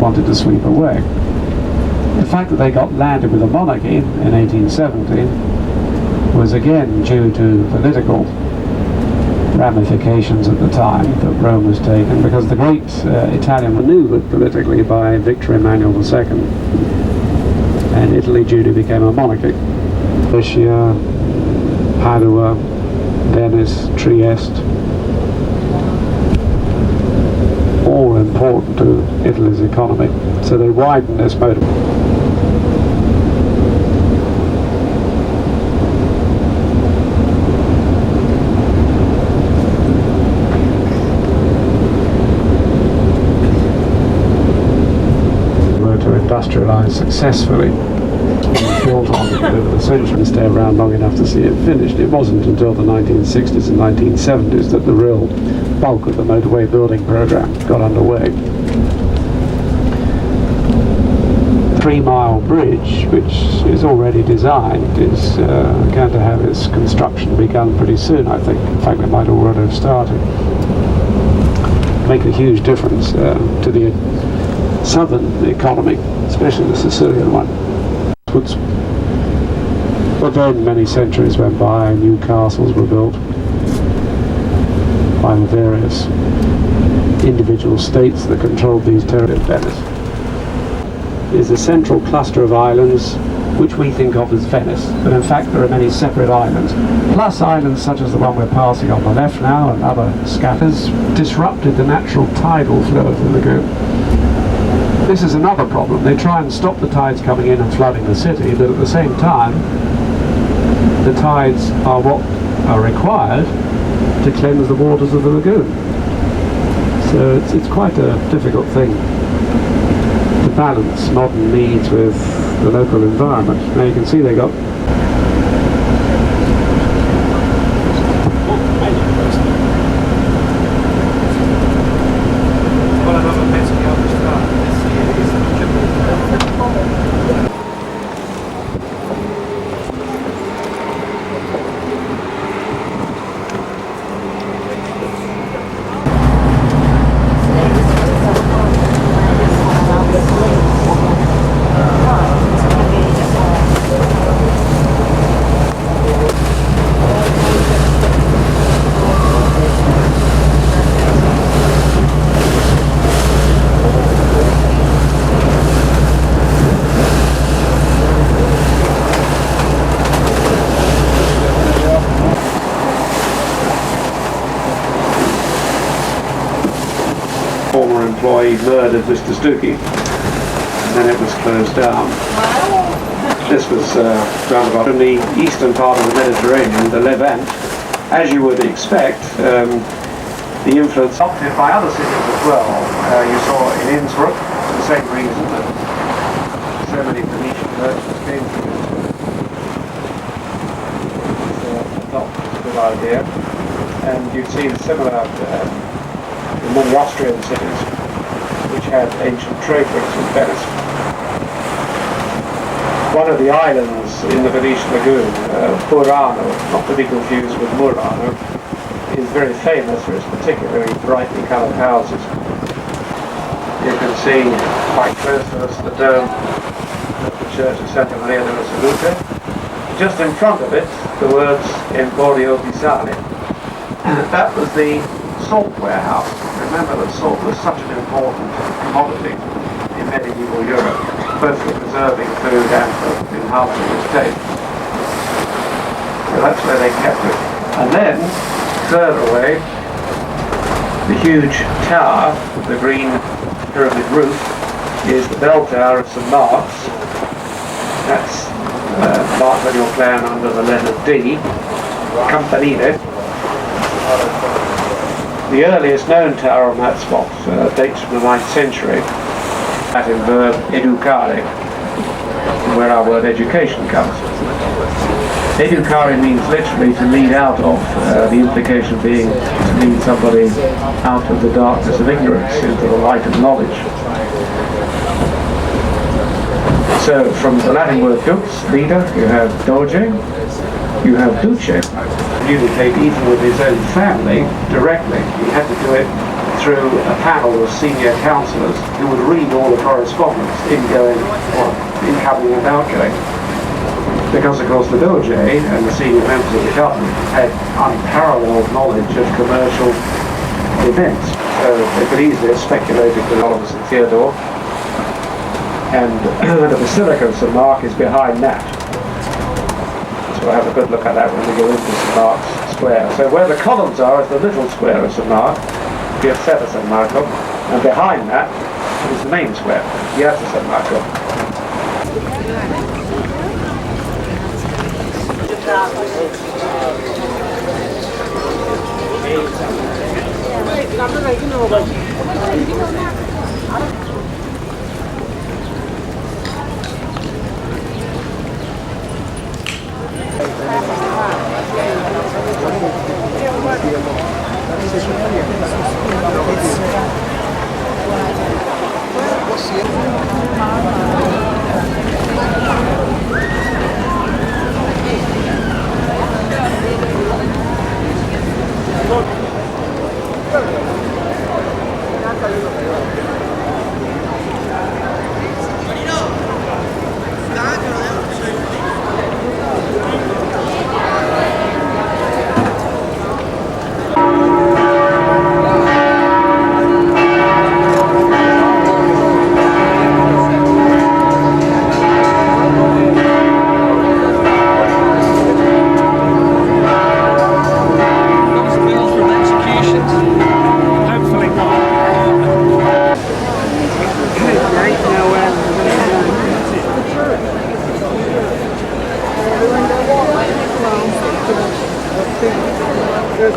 wanted to sweep away. The fact that they got landed with a monarchy in 1817 was again due to political ramifications at the time that Rome was taken, because the great Italian maneuvered politically by Victor Emmanuel II, and Italy duly became a monarchy. Brescia, Padua, Venice, Trieste, all important to Italy's economy, so they widened this mode. Industrialised successfully, built on over the century, and stay around long enough to see it finished. It wasn't until the 1960s and 1970s that the real bulk of the motorway building program got underway. 3 Mile Bridge, which is already designed, is going to have its construction begun pretty soon, I think. In fact, it might already have started. Make a huge difference to the southern economy, especially the Sicilian one. But then many centuries went by, new castles were built by the various individual states that controlled these territories. Venice is a central cluster of islands which we think of as Venice, but in fact there are many separate islands, plus islands such as the one we're passing on the left now and other scatters, disrupted the natural tidal flow of the lagoon. This is another problem. They try and stop the tides coming in and flooding the city, but at the same time, the tides are what are required to cleanse the waters of the lagoon. So it's quite a difficult thing to balance modern needs with the local environment. Now you can see they got former employee murdered Mr. Stuckey, and then it was closed down. This was round about in the eastern part of the Mediterranean, the Levant. As you would expect, the influence adopted by other cities as well. You saw in Innsbruck, for the same reason that so many Venetian merchants came to Innsbruck. It's not a good idea. And you'd see similar in many Austrian cities which had ancient trade routes with Venice. One of the islands in the Venetian lagoon, Burano, not to be confused with Murano, is very famous for its particularly brightly coloured houses. You can see quite close to us the dome of the church of Santa Maria della Salute. Just in front of it, the words Emporio di Sale. That was the salt warehouse. Remember that salt was such an important commodity in medieval Europe, both for preserving food and for enhancing its taste. So that's where they kept it. And then, further away, the huge tower, the green pyramid roof, is the bell tower of St. Mark's. That's marked on your plan under the letter D, Campanile. The earliest known tower on that spot dates from the 9th century, Latin verb educare, where our word education comes. Educare means literally to lead out of, the implication being to lead somebody out of the darkness of ignorance into the light of knowledge. So from the Latin word dux, leader, you have doge, you have duce. Communicate even with his own family directly. He had to do it through a panel of senior councillors who would read all the correspondence, incoming and outgoing. Because, of course, the Doge and the senior members of the government had unparalleled knowledge of commercial events. So they could easily have speculated with Oliver and Theodore. And the Basilica of St. Mark is behind that. So we'll have a good look at that when we go into St. Mark's Square. So where the columns are is the little square of St. Mark, Piazzetta San Marco, and behind that is the main square, Piazza San Marco.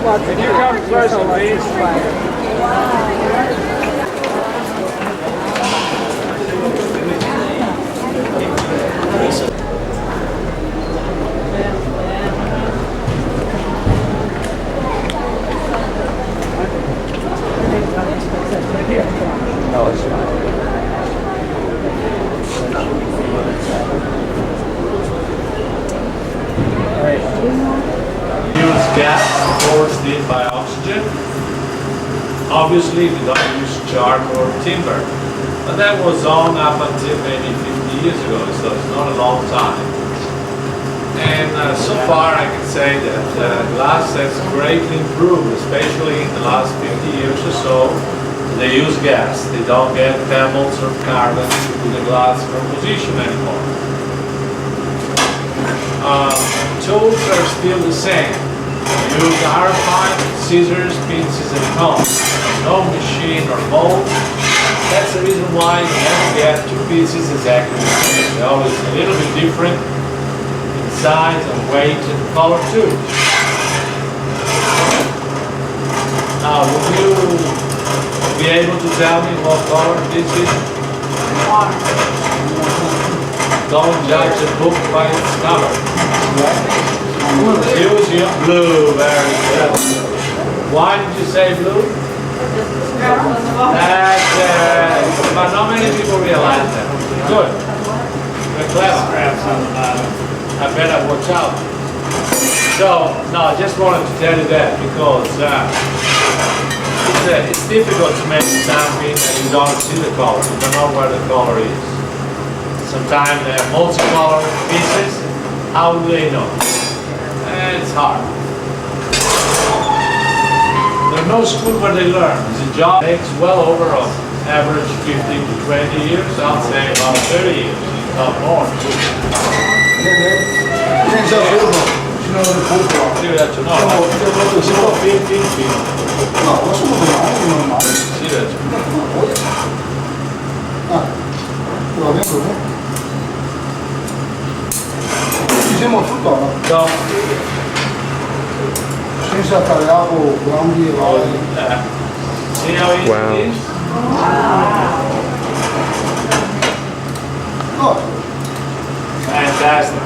Can you come closer, please? No, it's fine. Use gas, forced in by oxygen. Obviously, we don't use charcoal or timber. But that was on up until maybe 50 years ago, so it's not a long time. And so far I can say that glass has greatly improved, especially in the last 50 years or so. They use gas. They don't get pebbles or carbon to the glass composition anymore. Tools are still the same. Use iron pipe, scissors, pincers, and combs. No machine or mold. That's the reason why you never get two pieces exactly the same. They're always a little bit different in size and weight and color too. Now, will you be able to tell me what color this is? Don't judge a book by its cover. Use your blue, very good. Why did you say blue? But not many people realize that. Good. You're clever. I better watch out. So, no, I just wanted to tell you that because it's difficult to make something and you don't see the color. You don't know where the color is. Sometimes they have multicolor pieces. How do they know? It's hard. There's no school where they learn. It's a job that takes well over on average 15 to 20 years. I'll say about 30 years, not more. Siamo tutto, No. senza tagliare grandi e See how easy Wow. it is? no, Fantastic.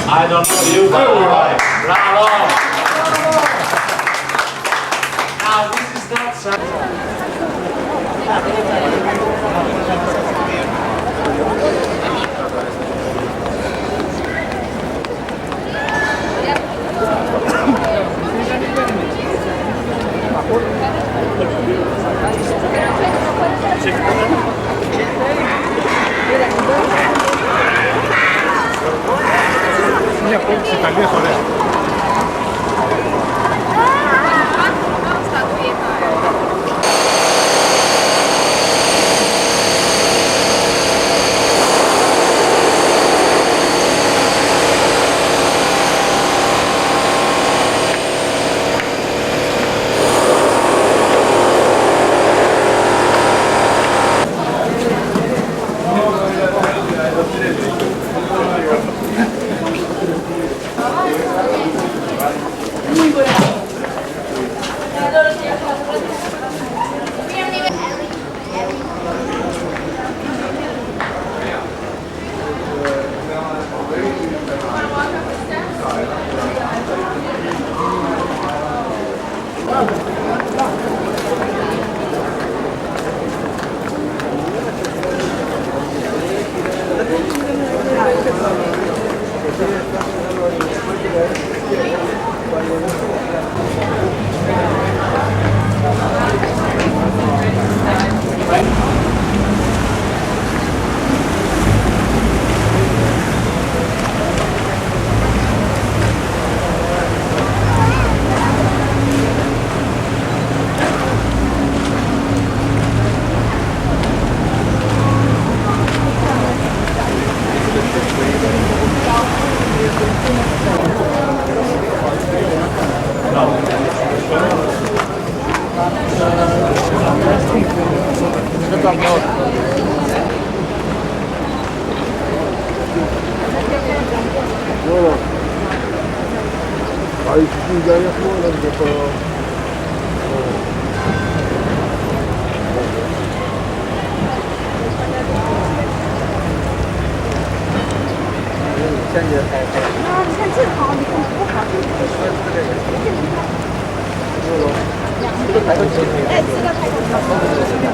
I don't know you, but I bravo. Now this is not something. Wow. Mia principe, mia sorella. Aí se quiser ia falando depois. 네,吃的太多了。